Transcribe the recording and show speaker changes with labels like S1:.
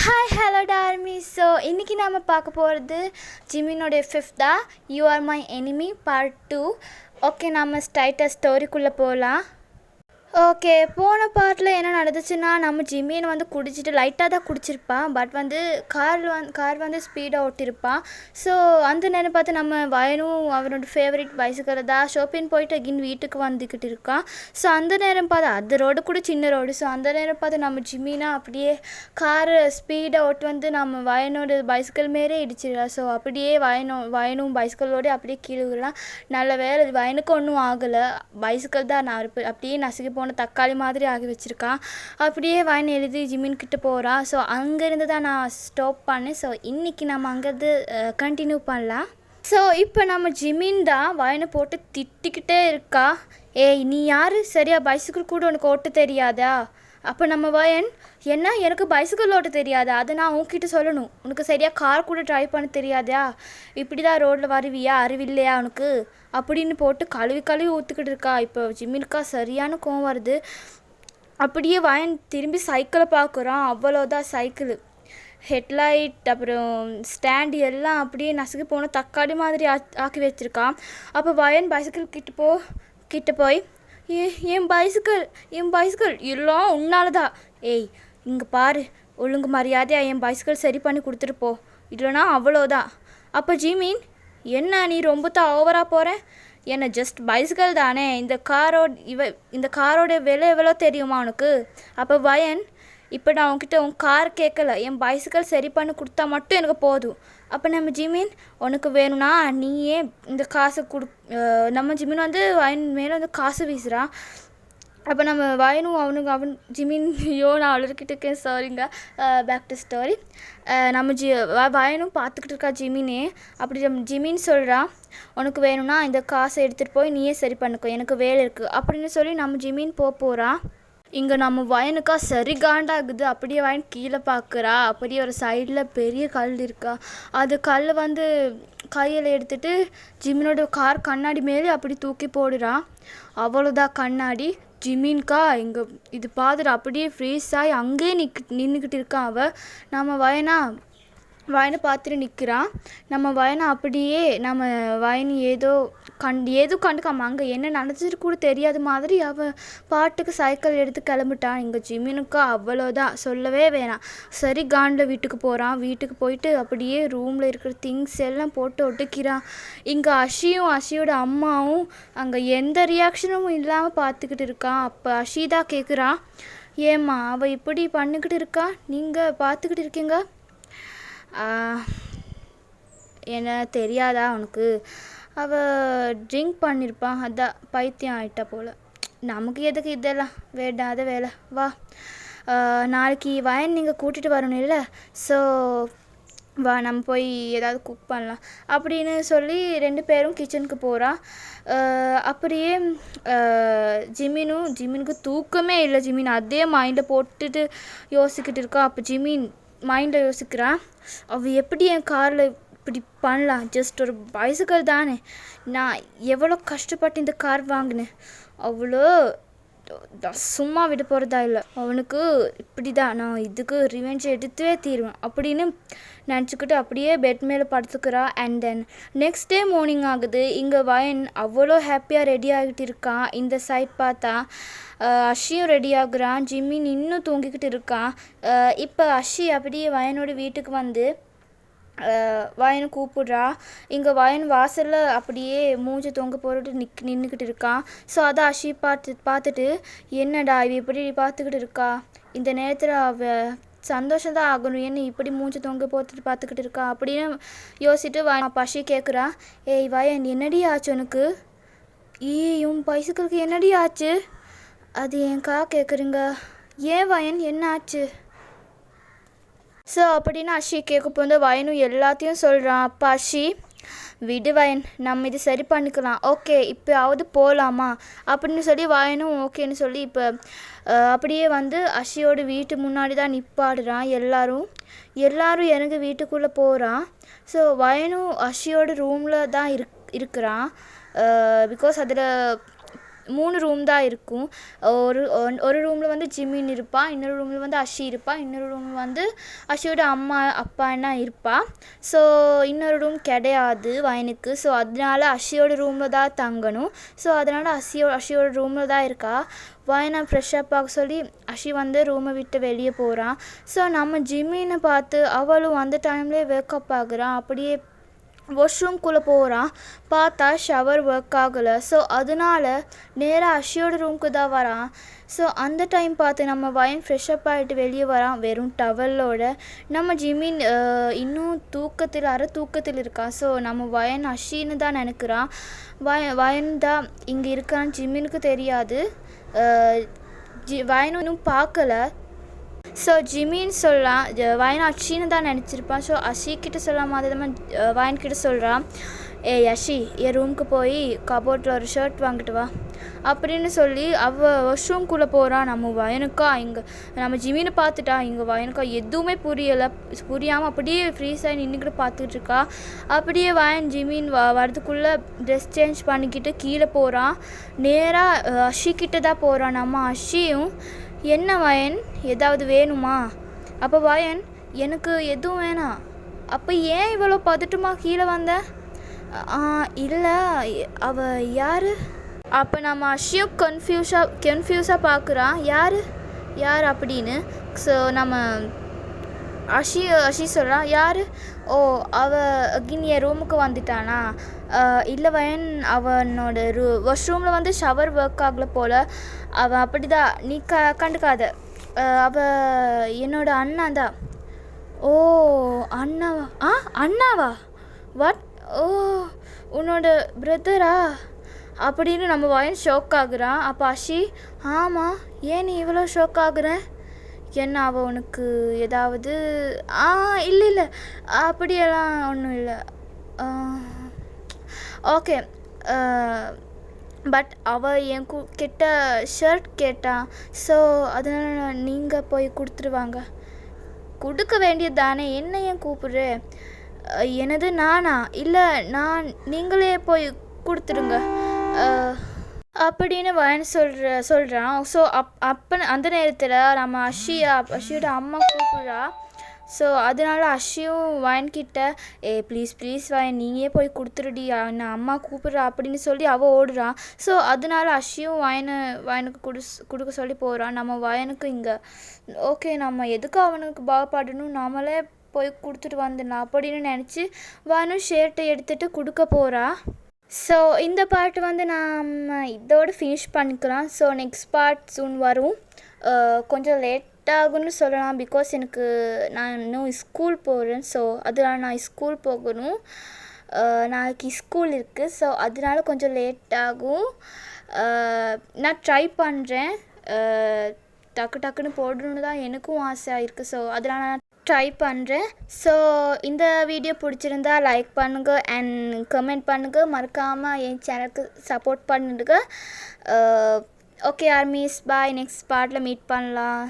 S1: Hi hello டார்மி. So இன்றைக்கி நாம் பார்க்க போகிறது ஜிமினோடைய ஃபிஃப்த்தா you are my enemy part 2. Okay, நம்ம ஸ்ட்ரைட்டாக ஸ்டோரிக்குள்ளே போகலாம். ஓகே, போன பார்ட்டில் என்ன நடந்துச்சுன்னா, நம்ம ஜிமின் வந்து குடிச்சிட்டு லைட்டாக தான் குடிச்சிருப்பான். பட் வந்து கார் வந்து ஸ்பீடாக ஓட்டியிருப்பான். ஸோ அந்த நேரம் பார்த்து நம்ம வயனும் அவனோட ஃபேவரட் பைசிக்கல் தான் ஷோப்பின் போயிட்டு அகின் வீட்டுக்கு வந்துக்கிட்டு இருக்கான். ஸோ அந்த நேரம் பார்த்து அந்த ரோடு கூட சின்ன ரோடு. ஸோ அந்த நேரம் பார்த்து நம்ம ஜிமினா அப்படியே காரை ஸ்பீடாக ஓட்டு வந்து நம்ம வயனோட பைசிக்கல் மாரியே இடிச்சிடலாம். ஸோ அப்படியே வயனும் பைசிக்கலோடு அப்படியே கீழே விடலாம். நல்ல வேலை வயனுக்கு ஒன்றும் ஆகலை. பைசிக்கல் தான் நான் அப்படியே நசுக்கி போன தக்காளி மாதிரி ஆகி வச்சுருக்கான். அப்படியே வயன் எழுதி ஜிமின் கிட்ட போகிறான். ஸோ அங்கேருந்து தான் நான் ஸ்டாப் பண்ணேன். ஸோ இன்றைக்கி நம்ம அங்கேருந்து கண்டினியூ பண்ணலாம். ஸோ இப்போ நம்ம ஜிமின் தான் வயனை போட்டு திட்டிக்கிட்டே இருக்கா. ஏய், நீ யார்? சரியா பைசிக்கிள் கூட உனக்கு ஓட்ட தெரியாதா? அப்போ நம்ம வயன், என்ன எனக்கு பைசிக்கிள் ஓட்ட தெரியாதா? அதை நான் உன்கிட்ட சொல்லணும். உனக்கு சரியாக கார் கூட ட்ரைவ் பண்ண தெரியாதா? இப்படி தான் ரோட்டில் வருவியா? அறிவில்லையா உனக்கு? அப்படின்னு போட்டு கழுவி ஊற்றுக்கிட்டு இருக்கா. இப்போ ஜிம்மினுக்கா சரியான கோவம் வருது. அப்படியே வயன் திரும்பி சைக்கிளை பார்க்குறான். அவ்வளோதான் சைக்கிள் ஹெட்லைட் அப்புறம் ஸ்டாண்டு எல்லாம் அப்படியே நசுக்கி போன தக்காளி மாதிரி ஆக்கி வச்சுருக்கான். அப்போ வயன் பைசிக்கிள் கிட்ட போய் என் பைசிக்கிள் எல்லாம் உன்னால தான். ஏய், இங்கே பாரு, ஒழுங்கு மரியாதையாக என் பைசிக்கிள் சரி பண்ணி கொடுத்துட்டு போ, இல்லைனா அவ்வளோதான். அப்போ ஜிமின், என்ன நீ ரொம்ப தான் ஓவராக போகிற? என்ன ஜஸ்ட் பைசிக்கல் தானே, இந்த காரோட விலை எவ்வளோ தெரியுமா உனக்கு? அப்போ வயன், இப்போ நான் உன்கிட்ட உன் கார் கேட்கல, என் பைசிக்கல் சரி பண்ணி கொடுத்தா மட்டும் எனக்கு போதும். அப்போ நம்ம ஜிமின், உனக்கு வேணும்னா நீயே இந்த காசை நம்ம ஜிமின் வந்து வயன் மேலே வந்து காசு வீசுகிறான். அப்போ நம்ம வயனும் அவன் ஜிமின், நான் அவளர்கிட்ட இருக்கேன், சாரிங்க, பேக் டு ஸ்டோரி. நம்ம வயனும் பார்த்துக்கிட்டு இருக்கா ஜிமினே. அப்படி நம்ம ஜிமின் சொல்கிறான், உனக்கு வேணும்னா இந்த காசை எடுத்துகிட்டு போய் நீயே சரி பண்ணிக்கோ, எனக்கு வேலை இருக்குது அப்படின்னு சொல்லி நம்ம ஜிமின் போகிறான். இங்கே நம்ம வயனுக்கா சரி காண்டாகுது. அப்படியே வயன் கீழே பார்க்குறா. அப்படியே ஒரு சைடில் பெரிய கல் இருக்கா. அது கல் வந்து கையில் எடுத்துகிட்டு ஜிமினோட கார் கண்ணாடி மேலே அப்படி தூக்கி போடுறான். அவ்வளோதான் கண்ணாடி. ஜிமின்கா இங்கே இது பார்த்துட்டு அப்படியே ஃப்ரீஸ் ஆகி அங்கேயே நின்றுக்கிட்டு இருக்கான். நம்ம வயனை பார்த்துட்டு நிற்கிறான். நம்ம வயனை அப்படியே நம்ம வயன் ஏதோ கண்டுக்காம அங்கே என்ன நடந்துட்டு கூட தெரியாத மாதிரி அவன் பாட்டுக்கு சைக்கிள் எடுத்து கிளம்பிட்டான். இங்கே ஜிமினுக்கா அவ்வளோதான், சொல்லவே வேணாம். சரி காண்டில் வீட்டுக்கு போகிறான். வீட்டுக்கு போயிட்டு அப்படியே ரூமில் இருக்கிற திங்ஸ் எல்லாம் போட்டு ஒட்டுக்கிறான். இங்கே அஷியோட அம்மாவும் அங்கே எந்த ரியாக்ஷனும் இல்லாமல் பார்த்துக்கிட்டு இருக்கான். அப்போ அஷி தான் கேட்குறான், ஏம்மா அவள் இப்படி பண்ணிக்கிட்டு இருக்கா, நீங்கள் பார்த்துக்கிட்டு இருக்கீங்க? என்ன தெரியாதா உனக்கு? அவள் ட்ரிங்க் பண்ணியிருப்பான், அதான் பைத்தியம் ஆகிட்டா போல். நமக்கு எதுக்கு இதெல்லாம் வேண்டாத வேலை, வா. நாளைக்கு வயன் நீங்கள் கூட்டிகிட்டு வரணும் இல்லை? ஸோ வா, நம்ம போய் ஏதாவது குக் பண்ணலாம் அப்படின்னு சொல்லி 2 பேரும் கிச்சனுக்கு போகிறான். அப்படியே ஜிமினுக்கு தூக்கமே இல்லை. ஜிமின் அதே மைண்டில் போட்டுட்டு யோசிக்கிட்டு இருக்கா. அப்போ ஜிமின் மைண்டில் யோசிக்கிறான், அவள் எப்படி என் காரில் இப்படி பண்ணலாம்? ஜஸ்ட் ஒரு பைசிக்கல் தானே, நான் எவ்வளோ கஷ்டப்பட்டு இந்த கார் வாங்கினேன், அவ்வளோ சும்மா விட போகிறதா இல்லை. அவனுக்கு இப்படி தான், நான் இதுக்கு ரிவெஞ்ச் எடுத்துவே தீருவேன் அப்படின்னு நினச்சிக்கிட்டு அப்படியே பெட் மேலே படுத்துக்கிறா. And then next day morning ஆகுது. இங்கே வயன் அவ்வளோ ஹாப்பியாக ரெடி ஆகிட்டு இருக்கான். இந்த சைட் பார்த்தா அஷியும் ரெடி ஆகுறான். ஜிமின் இன்னும் தூங்கிக்கிட்டு இருக்கான். இப்போ அஷி அப்படியே வயனோட வீட்டுக்கு வந்து வயனை கூப்பிடுறா. இங்கே வயன் வாசலில் அப்படியே மூஞ்சி தொங்க போட்டு நின்றுக்கிட்டு இருக்கான். ஸோ அதை அஷி பார்த்துட்டு, என்னடா இவ இப்படி பார்த்துக்கிட்டு இருக்கா, இந்த நேரத்தில் அவள் சந்தோஷம்தான் ஆகணும், என்ன இப்படி மூஞ்சி தொங்க போட்டுட்டு பார்த்துக்கிட்டு இருக்கா அப்படின்னு யோசிச்சுட்டு வயன் அஷி கேட்குறா, ஏய் வயன், என்னடி ஆச்சு உனக்கு? உன் பைசிக்கலுக்கு என்னடி ஆச்சு? அது ஏன்க்கா கேட்குறீங்க? ஏன் வயன், என்ன ஆச்சு? ஸோ அப்படின்னு அஷி கேட்க வந்து வயனும் எல்லாத்தையும் சொல்கிறான். அப்போ அஷி, விடு வயன், நம்ம இது சரி பண்ணிக்கலாம், ஓகே இப்போயாவது போகலாமா அப்படின்னு சொல்லி வயனும் ஓகேன்னு சொல்லி இப்போ அப்படியே வந்து அஷியோட வீட்டு முன்னாடி தான் நிப்பாடுறான். எல்லாரும் இறங்கி வீட்டுக்குள்ளே போகிறான். ஸோ வயனும் அஷியோட ரூமில் தான் இருக்கிறான். பிகாஸ் அதில் 3 ரூம் தான் இருக்கும். ஒரு ரூமில் வந்து ஜிமின் இருப்பாள், இன்னொரு ரூமில் வந்து அஷி இருப்பாள், இன்னொரு ரூமில் வந்து அஷியோட அம்மா அப்பா என்ன இருப்பாள். ஸோ இன்னொரு ரூம் கிடையாது வயனுக்கு. ஸோ அதனால அஷியோட ரூமில் தான் தங்கணும். ஸோ அதனால் அஷியோட ரூமில் தான் இருக்கா. வயனை ஃப்ரெஷ்ஷப் ஆக சொல்லி அஷி வந்து ரூமை விட்டு வெளியே போகிறான். ஸோ நம்ம ஜிமினை பார்த்து அவளும் அந்த டைம்லேயே வேக்கப் ஆகுறான். அப்படியே வாஷ்ரூம்குள்ளே போகிறான். பார்த்தா ஷவர் ஒர்க் ஆகலை. ஸோ அதனால நேராக அஷியோட ரூமுக்கு தான் வரான். ஸோ அந்த டைம் பார்த்து நம்ம வயன் ஃப்ரெஷ்அப் ஆகிட்டு வெளியே வரான் வெறும் டவலோட. நம்ம ஜிமின் இன்னும் அரை தூக்கத்தில் இருக்கான். ஸோ நம்ம வயன் அஷின்னு தான் நினைக்கிறான். வயன் தான் இங்கே இருக்கான்னு ஜிமினுக்கு தெரியாது. வயனும் இன்னும் பார்க்கல. ஸோ ஜிமின்னு சொல்லலாம், வயன் அஷின்னு தான் நினச்சிருப்பான். ஸோ அஷிக்கிட்ட சொல்லாம அதை தான் வயன்கிட்ட சொல்கிறான், ஏய் அஷி, என் ரூமுக்கு போய் கபோர்டில் ஒரு ஷர்ட் வாங்கிட்டு வா அப்படின்னு சொல்லி வாஷ்ரூம்குள்ளே போகிறான். நம்ம ஜிமினை பார்த்துட்டா. இங்கே வயனுக்கா எதுவுமே புரியாமல் அப்படியே ஃப்ரீஸ் ஆகி நின்றுக்கிட்டு பார்த்துக்கிட்டு இருக்கா. அப்படியே வயன் ஜிமின் வரதுக்குள்ளே ட்ரெஸ் சேஞ்ச் பண்ணிக்கிட்டு கீழே போகிறான். நேராக அஷிக்கிட்ட தான் போகிறான். நம்ம அஷியும், என்ன வயன், ஏதாவது வேணுமா? அப்போ வயன், எனக்கு எதுவும் வேணாம். அப்போ ஏன் இவ்வளோ பதட்டமா கீழே வந்த? இல்லை, அவள் யார்? அப்போ நம்ம அஷியும் கன்ஃபியூஸாக பார்க்குறான், யார் அப்படின்னு. ஸோ நம்ம அஷி சொல்கிறான், யார்? ஓ, அவன் என் ரூமுக்கு வந்துட்டானா? இல்லை வயன், அவனோட வாஷ்ரூமில் வந்து ஷவர் ஒர்க் ஆகலை போல். அவன் அப்படி தான், நீ கண்டுக்காத. அவள் என்னோட அண்ணா தான். ஓ, அண்ணாவா? அண்ணாவா? வாட்? ஓ, உன்னோட பிரதரா அப்படின்னு நம்ம வயன் ஷோக் ஆகுறான். அப்போ அஷி, ஆமாம், ஏன் நீ இவ்வளோ ஷோக் ஆகுற? என்ன, அவள் உனக்கு ஏதாவது? இல்லை, அப்படியெல்லாம் ஒன்றும் இல்லை. ஓகே, பட் அவள் என் கிட்ட ஷர்ட் கேட்டான். ஸோ அதனால் நீங்கள் போய் கொடுத்துருவாங்க. கொடுக்க வேண்டியது தானே, என்ன ஏன் கூப்பிடுற? எனது நானா? இல்லை, நீங்களே போய் கொடுத்துருங்க அப்படின்னு வயன் சொல்கிறான். ஸோ அப்போ அந்த நேரத்தில் நம்ம அஷியோட அம்மா கூப்பிட்றா. ஸோ அதனால் அஷியும் வயன்கிட்ட, ப்ளீஸ் வயன், நீயே போய் கொடுத்துருடி, நான் அம்மா கூப்பிட்றா அப்படின்னு சொல்லி அவள் ஓடுறான். ஸோ அதனால் அஷியும் வயனுக்கு கொடுக்க சொல்லி போகிறான். நம்ம வயனுக்கு இங்கே ஓகே, நம்ம எதுக்கு அவனுக்கு பாவப்படணும், நம்மளே போய் கொடுத்துட்டு வந்துடலாம் அப்படின்னு நினச்சி வயனும் ஷர்ட்டை எடுத்துகிட்டு கொடுக்க போகிறா. ஸோ இந்த பார்ட் வந்து நம்ம இதோடு ஃபினிஷ் பண்ணிக்கலாம். ஸோ நெக்ஸ்ட் பார்ட் சூன் வரும். கொஞ்சம் லேட்டாகுன்னு சொல்லலாம், பிகாஸ் நான் இன்னும் ஸ்கூல் போகிறேன். ஸோ அதனால் நான் ஸ்கூல் போகணும். நாளைக்கு ஸ்கூல் இருக்குது. ஸோ அதனால கொஞ்சம் லேட் ஆகும். நான் ட்ரை பண்ணுறேன், டக்குன்னு போடணுன்னு தான் எனக்கும் ஆசையாக இருக்குது. ஸோ அதனால் நான் ட்ரை பண்ணுறேன். ஸோ இந்த வீடியோ பிடிச்சிருந்தா லைக் பண்ணுங்கள் அண்ட் கமெண்ட் பண்ணுங்கள். மறக்காமல் என் சேனலுக்கு சப்போர்ட் பண்ணுங்க. ஓகே ஆர்மிஸ், பாய். நெக்ஸ்ட் பார்ட்டில் மீட் பண்ணலாம்.